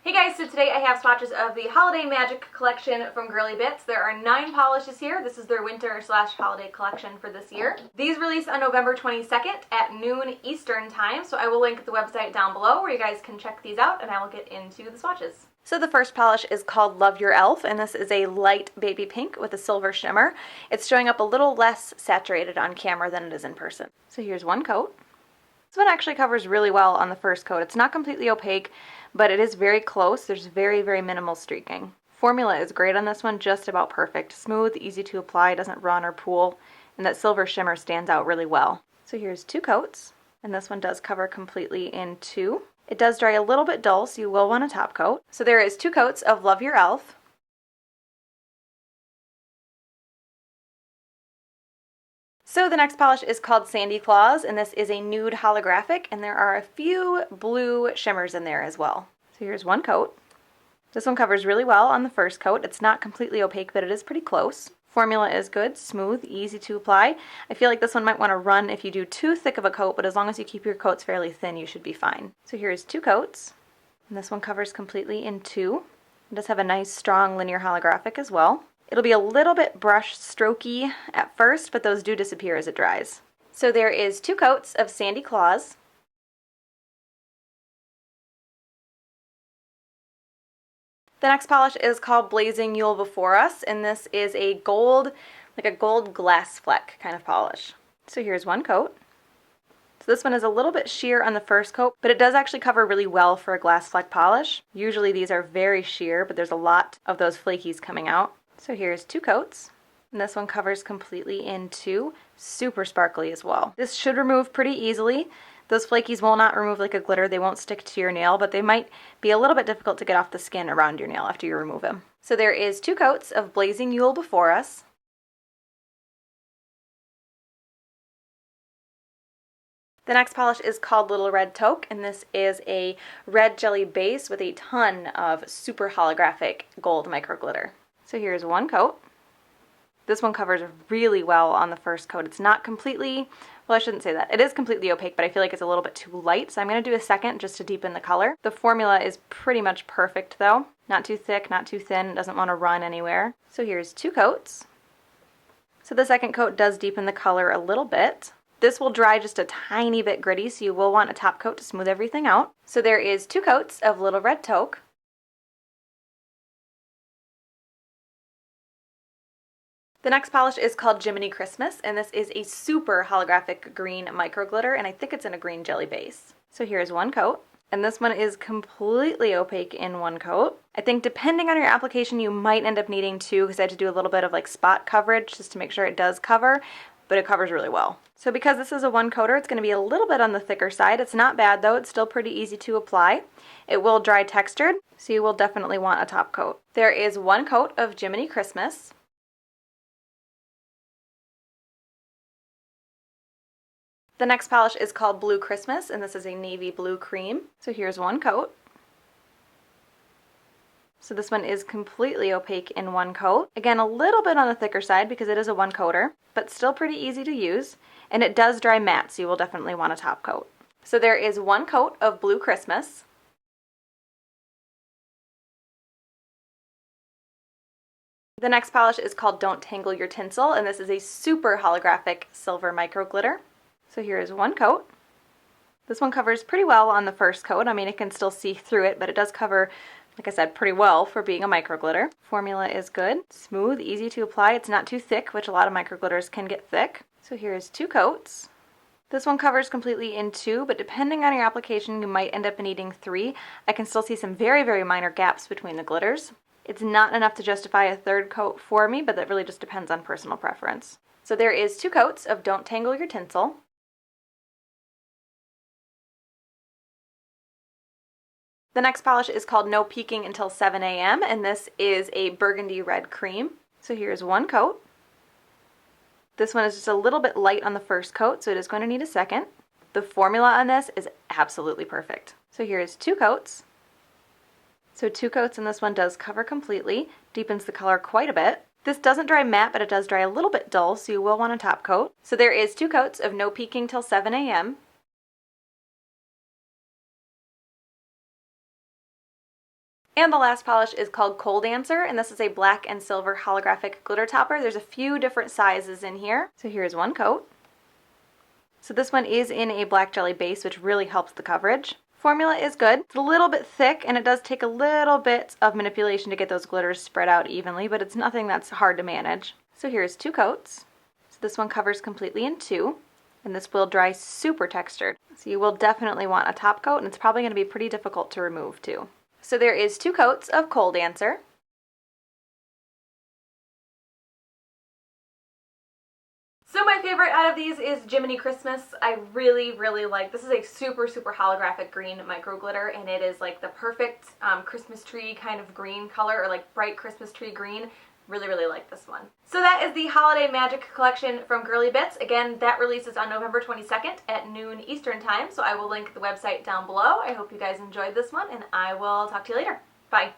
Hey guys, so today I have swatches of the Holiday Magic collection from Girly Bits. There are 9 polishes here. This is their winter/holiday collection for this year. These release on November 22nd at noon Eastern time, so I will link the website down below where you guys can check these out, and I will get into the swatches. So the first polish is called Love Your Elf, and this is a light baby pink with a silver shimmer. It's showing up a little less saturated on camera than it is in person. So here's one coat. This one actually covers really well on the first coat. It's not completely opaque, but it is very close. There's very, very minimal streaking. Formula is great on this one, just about perfect. Smooth, easy to apply, doesn't run or pool, and that silver shimmer stands out really well. So here's 2 coats, and this one does cover completely in 2. It does dry a little bit dull, so you will want a top coat. So there is 2 coats of Love Your Elf. So the next polish is called Sandy Claus, and this is a nude holographic, and there are a few blue shimmers in there as well. So here's one coat. This one covers really well on the first coat. It's not completely opaque, but it is pretty close. Formula is good, smooth, easy to apply. I feel like this one might want to run if you do too thick of a coat, but as long as you keep your coats fairly thin, you should be fine. So here's 2 coats, and this one covers completely in 2. It does have a nice, strong linear holographic as well. It'll be a little bit brush strokey at first, but those do disappear as it dries. So there is 2 coats of Sandy Claus. The next polish is called Blazing Yule Before Us, and this is a gold, like a gold glass fleck kind of polish. So here's one coat. So this one is a little bit sheer on the first coat, but it does actually cover really well for a glass fleck polish. Usually these are very sheer, but there's a lot of those flakies coming out. So here's 2 coats, and this one covers completely in 2, super sparkly as well. This should remove pretty easily. Those flakies will not remove like a glitter, they won't stick to your nail, but they might be a little bit difficult to get off the skin around your nail after you remove them. So there is 2 coats of Blazing Yule Before Us. The next polish is called Little Red Toque, and this is a red jelly base with a ton of super holographic gold micro glitter. So here's one coat. This one covers really well on the first coat. It's not completely, well, I shouldn't say that. It is completely opaque, but I feel like it's a little bit too light, so I'm going to do a second just to deepen the color. The formula is pretty much perfect though. Not too thick, not too thin, doesn't want to run anywhere. So here's 2 coats. So the second coat does deepen the color a little bit. This will dry just a tiny bit gritty, so you will want a top coat to smooth everything out. So there is 2 coats of Little Red Toque. The next polish is called Jiminy Christmas, and this is a super holographic green micro glitter, and I think it's in a green jelly base. So here's one coat, and this one is completely opaque in one coat. I think depending on your application, you might end up needing 2 because I had to do a little bit of like spot coverage just to make sure it does cover, but it covers really well. So because this is a 1 coater, it's going to be a little bit on the thicker side. It's not bad though, it's still pretty easy to apply. It will dry textured, so you will definitely want a top coat. There is 1 coat of Jiminy Christmas. The next polish is called Blue Christmas, and this is a navy blue cream. So here's 1 coat. So this one is completely opaque in 1 coat. Again, a little bit on the thicker side because it is a 1 coater, but still pretty easy to use. And it does dry matte, so you will definitely want a top coat. So there is 1 coat of Blue Christmas. The next polish is called Don't Tangle Your Tinsel, and this is a super holographic silver micro glitter. So here is 1 coat. This one covers pretty well on the first coat. I mean, it can still see through it, but it does cover, like I said, pretty well for being a micro glitter. Formula is good, smooth, easy to apply. It's not too thick, which a lot of micro glitters can get thick. So here's 2 coats. This one covers completely in 2, but depending on your application, you might end up needing 3. I can still see some very, very minor gaps between the glitters. It's not enough to justify a 3rd coat for me, but that really just depends on personal preference. So there is 2 coats of Don't Tangle Your Tinsel. The next polish is called No Peeking Until 7 a.m. and this is a burgundy red cream. So here's 1 coat. This one is just a little bit light on the first coat, so it is going to need a second. The formula on this is absolutely perfect. So here's 2 coats. So 2 coats, and this one does cover completely, deepens the color quite a bit. This doesn't dry matte, but it does dry a little bit dull, so you will want a top coat. So there is 2 coats of No Peeking Till 7 a.m. And the last polish is called Cold Dancer, and this is a black and silver holographic glitter topper. There's a few different sizes in here. So here's one coat. So this one is in a black jelly base, which really helps the coverage. Formula is good. It's a little bit thick, and it does take a little bit of manipulation to get those glitters spread out evenly, but it's nothing that's hard to manage. So here's 2 coats. So this one covers completely in 2, and this will dry super textured. So you will definitely want a top coat, and it's probably going to be pretty difficult to remove too. So there is 2 coats of Cold Dancer. So my favorite out of these is Jiminy Christmas. I really, really like, this is a super, super holographic green micro glitter, and it is like the perfect Christmas tree kind of green color, or like bright Christmas tree green. Really, really like this one. So that is the Holiday Magic collection from Girly Bits. Again, that releases on November 22nd at noon Eastern time, so I will link the website down below. I hope you guys enjoyed this one, and I will talk to you later. Bye.